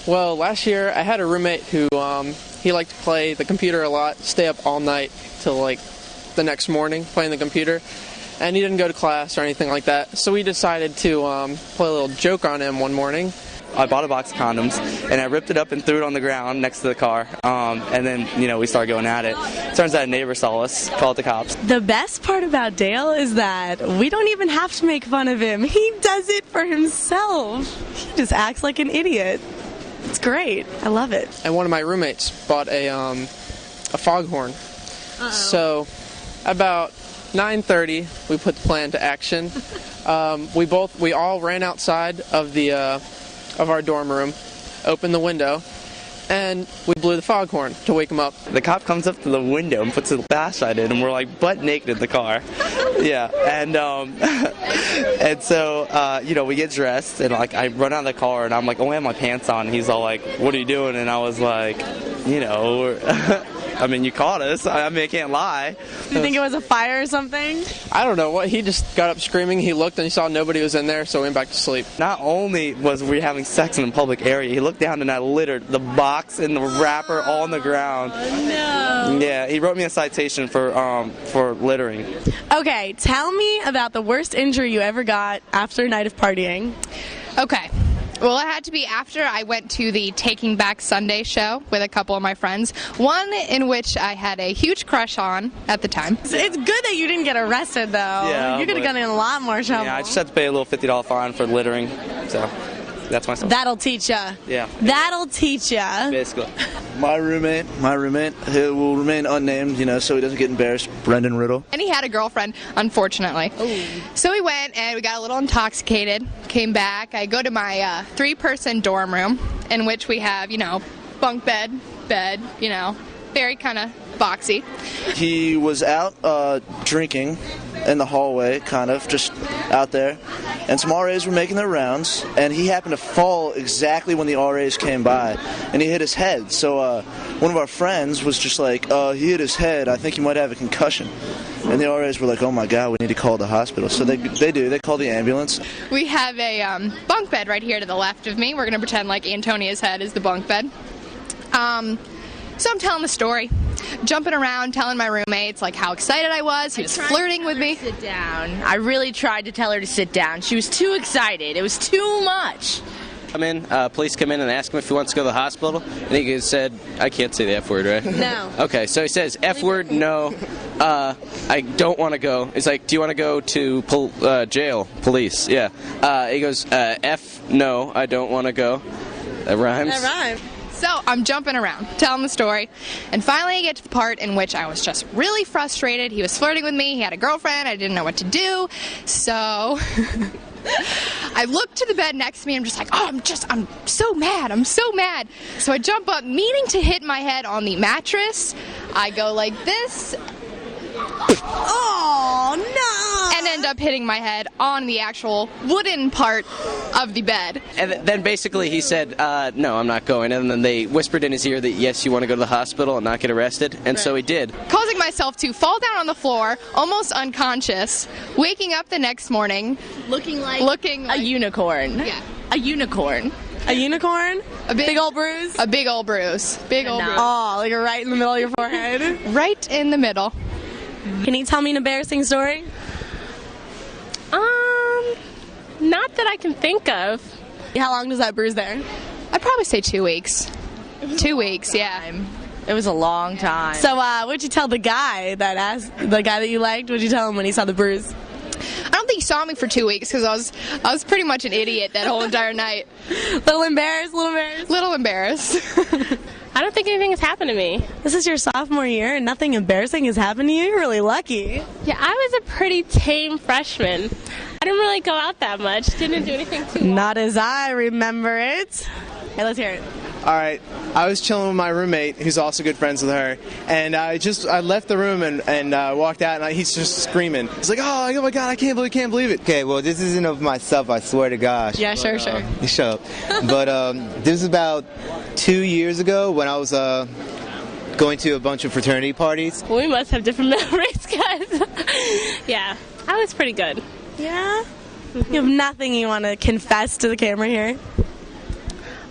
Well, last year I had a roommate who he liked to play the computer a lot, stay up all night till like the next morning playing the computer, and he didn't go to class or anything like that. So we decided to play a little joke on him one morning. I bought a box of condoms, and I ripped it up and threw it on the ground next to the car. And then, we started going at it. Turns out a neighbor saw us, called the cops. The best part about Dale is that we don't even have to make fun of him. He does it for himself. He just acts like an idiot. It's great. I love it. And one of my roommates bought a foghorn. Uh-oh. So about 9:30, we put the plan to action. We all ran outside of our dorm room, opened the window, and we blew the foghorn to wake him up. The cop comes up to the window and puts a flashlight in, and we're like butt naked in the car. Yeah, and so we get dressed, and like I run out of the car, and I'm like, oh, I have my pants on. And he's all like, what are you doing? And I was like, I mean, you caught us. I can't lie. Do you think it was a fire or something? I don't know what. He just got up screaming. He looked and he saw nobody was in there, so we went back to sleep. Not only was we having sex in a public area, he looked down and I littered the box and the wrapper all on the ground. Oh, no. Yeah, he wrote me a citation for littering. Okay, tell me about the worst injury you ever got after a night of partying. Okay. Well, it had to be after I went to the Taking Back Sunday show with a couple of my friends, one in which I had a huge crush on at the time. It's good that you didn't get arrested, though. Yeah, you could have gotten in a lot more trouble. Yeah, I just had to pay a little $50 fine for littering, so that's my story. That'll teach ya. Yeah. That'll teach ya. Basically. My roommate, who will remain unnamed, so he doesn't get embarrassed, Brendan Riddle. And he had a girlfriend, unfortunately. Ooh. So we went and we got a little intoxicated, came back. I go to my 3-person dorm room in which we have, bunk bed, very kind of boxy. He was out drinking in the hallway, kind of, just out there. And some RAs were making their rounds, and he happened to fall exactly when the RAs came by, and he hit his head. So one of our friends was just like, he hit his head, I think he might have a concussion. And the RAs were like, oh my God, we need to call the hospital. So they call the ambulance. We have a bunk bed right here to the left of me. We're going to pretend like Antonia's head is the bunk bed. So I'm telling the story, jumping around, telling my roommates like how excited I was. He was flirting with me. Sit down. I really tried to tell her to sit down. She was too excited. It was too much. Police come in and ask him if he wants to go to the hospital, and he said, I can't say the F word, right? No. Okay, so he says, F word, no, I don't want to go. He's like, do you want to go to jail, police? Yeah. He goes, F, no, I don't want to go. That rhymes? That rhymes. So I'm jumping around, telling the story, and finally I get to the part in which I was just really frustrated. He was flirting with me. He had a girlfriend. I didn't know what to do. So I look to the bed next to me. I'm just like, I'm so mad. I'm so mad. So I jump up, meaning to hit my head on the mattress. I go like this. Oh, no! And end up hitting my head on the actual wooden part of the bed. And then basically he said, no, I'm not going. And then they whispered in his ear that, yes, you want to go to the hospital and not get arrested. And so he did. Causing myself to fall down on the floor, almost unconscious, waking up the next morning. Looking like a unicorn. Yeah. A unicorn. A unicorn? A big old bruise? A big old bruise. Big old bruise. Oh, like right in the middle of your forehead? Right in the middle. Can you tell me an embarrassing story? Not that I can think of. How long does that bruise there? I'd probably say 2 weeks. 2 weeks, yeah. It was a long time. So, what'd you tell the guy that you liked? What'd you tell him when he saw the bruise? I don't think he saw me for 2 weeks because I was pretty much an idiot that whole entire night. Little embarrassed? Little embarrassed. I don't think anything has happened to me. This is your sophomore year and nothing embarrassing has happened to you? You're really lucky. Yeah, I was a pretty tame freshman. I didn't really go out that much. Didn't do anything too long. Not as I remember it. Hey, let's hear it. All right, I was chilling with my roommate, who's also good friends with her, and I left the room and walked out, and he's just screaming. He's like, oh my God, I can't believe it. Okay, well, this isn't of myself, I swear to gosh. Yeah, sure. You shut up. But this was about 2 years ago when I was going to a bunch of fraternity parties. We must have different memories, guys. Yeah, I was pretty good. Yeah? You have nothing you want to confess to the camera here?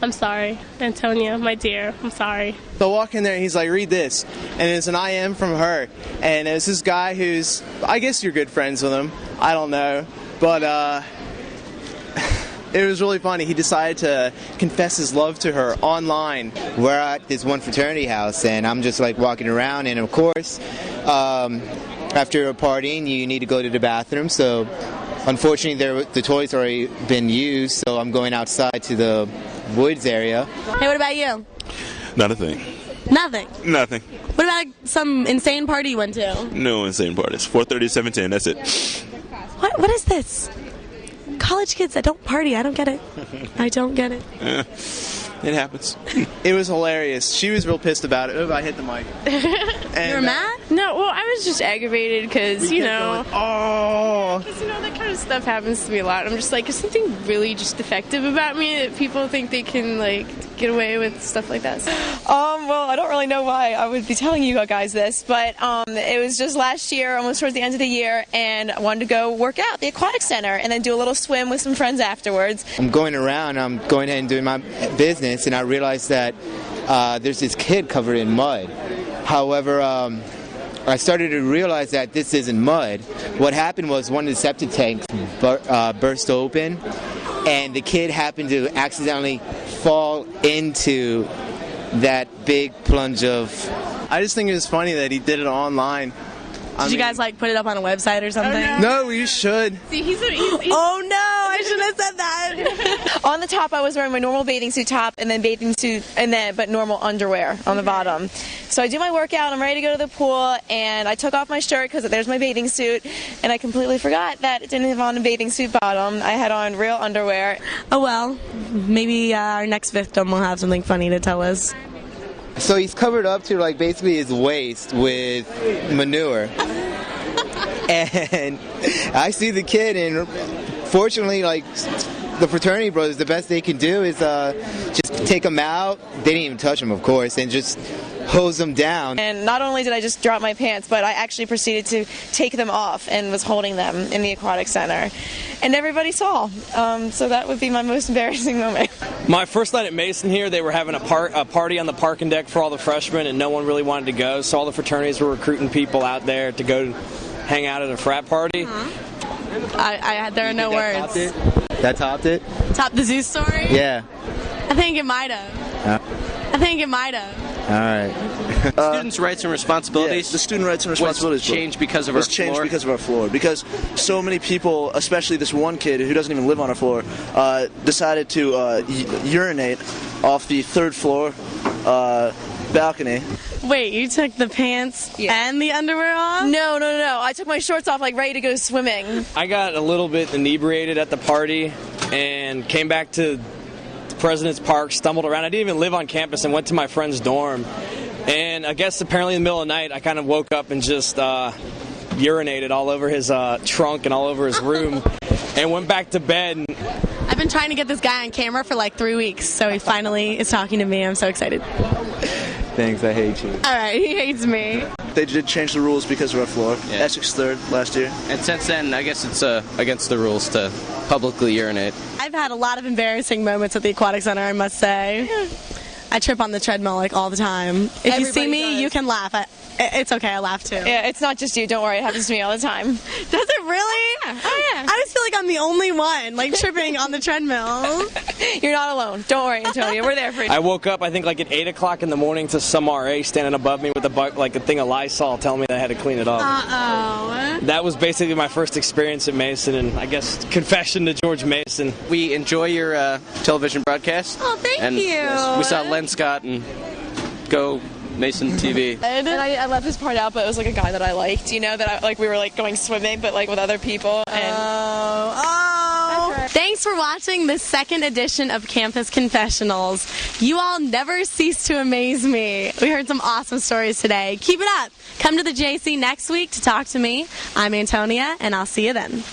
I'm sorry. Antonia, my dear, I'm sorry. So I walk in there and he's like, read this. And it's an IM from her. And it's this guy who's, I guess you're good friends with him. I don't know. But it was really funny. He decided to confess his love to her online. We're at this one fraternity house, and I'm just like walking around, and of course, after partying, you need to go to the bathroom. So, unfortunately, the toilet's already been used, so I'm going outside to the woods area. Hey, what about you? Not a thing. Nothing. Nothing. What about some insane party you went to? No insane parties. 4:30 7:10. That's it. What is this? College kids that don't party. I don't get it. I don't get it. It happens. it was hilarious. She was real pissed about it. Oh, I hit the mic. And, You were mad? No, well, I was just aggravated because, you know, oh. because, you know, that kind of stuff happens to me a lot. I'm just like, is something really just defective about me that people think they can, like, get away with stuff like that? Well, I don't really know why I would be telling you guys this, but it was just last year, almost towards the end of the year, and I wanted to go work out at the aquatic center and then do a little swim with some friends afterwards. I'm going around, I'm going ahead and doing my business, and I realized that there's this kid covered in mud. However, I started to realize that this isn't mud. What happened was one of the septic tanks burst open, and the kid happened to accidentally fall into that big plunge of... I just think it was funny that he did it online. Did you guys like put it up on a website or something? No, you should. See, he's Oh no, I shouldn't have said that. On the top, I was wearing my normal bathing suit top and then bathing suit, but normal underwear on the bottom. So I do my workout, I'm ready to go to the pool, and I took off my shirt because there's my bathing suit, and I completely forgot that it didn't have on a bathing suit bottom. I had on real underwear. Oh well, maybe our next victim will have something funny to tell us. So he's covered up to like basically his waist with manure. And I see the kid, and fortunately, like, the fraternity brothers, the best they can do is just take him out. They didn't even touch him, of course, and just hose him down. And not only did I just drop my pants, but I actually proceeded to take them off and was holding them in the aquatic center. And everybody saw. So that would be my most embarrassing moment. My first night at Mason here, they were having a party on the parking deck for all the freshmen, and no one really wanted to go, so all the fraternities were recruiting people out there to go hang out at a frat party. There are no words. That topped it? Top the zoo story? Yeah. I think it might have. I think it might have. All right. Students' rights and responsibilities. Yeah, the student rights and responsibilities was changed because of our floor. Changed because of our floor. Because so many people, especially this one kid who doesn't even live on our floor, decided to urinate off the third floor balcony. Wait, you took the pants and the underwear off? No. I took my shorts off, like, ready to go swimming. I got a little bit inebriated at the party and came back to President's Park, stumbled around. I didn't even live on campus and went to my friend's dorm. And I guess apparently in the middle of the night, I kind of woke up and just urinated all over his trunk and all over his room and went back to bed. I've been trying to get this guy on camera for like 3 weeks, so he finally is talking to me. I'm so excited. Thanks, I hate you. All right, he hates me. They did change the rules because of our floor. Yeah. Essex 3rd last year. And since then, I guess it's against the rules to publicly urinate. I've had a lot of embarrassing moments at the aquatic center, I must say. I trip on the treadmill like all the time. If you see me, you can laugh. It's okay, I laugh too. Yeah, it's not just you. Don't worry, it happens to me all the time. Does it really? Yeah. Oh, yeah. I just feel like I'm the only one, like, tripping on the treadmill. You're not alone. Don't worry, Antonia. We're there for you. I woke up, I think, like at 8 o'clock in the morning to some RA standing above me with a thing of Lysol telling me that I had to clean it up. Uh-oh. That was basically my first experience at Mason, and I guess confession to George Mason. We enjoy your television broadcast. Oh, thank and you. We saw Len Scott and Go Mason TV. And I left this part out, but it was like a guy that I liked, you know, that we were like going swimming, but like with other people. And Oh. Thanks for watching this second edition of Campus Confessionals. You all never cease to amaze me. We heard some awesome stories today. Keep it up. Come to the JC next week to talk to me. I'm Antonia, and I'll see you then.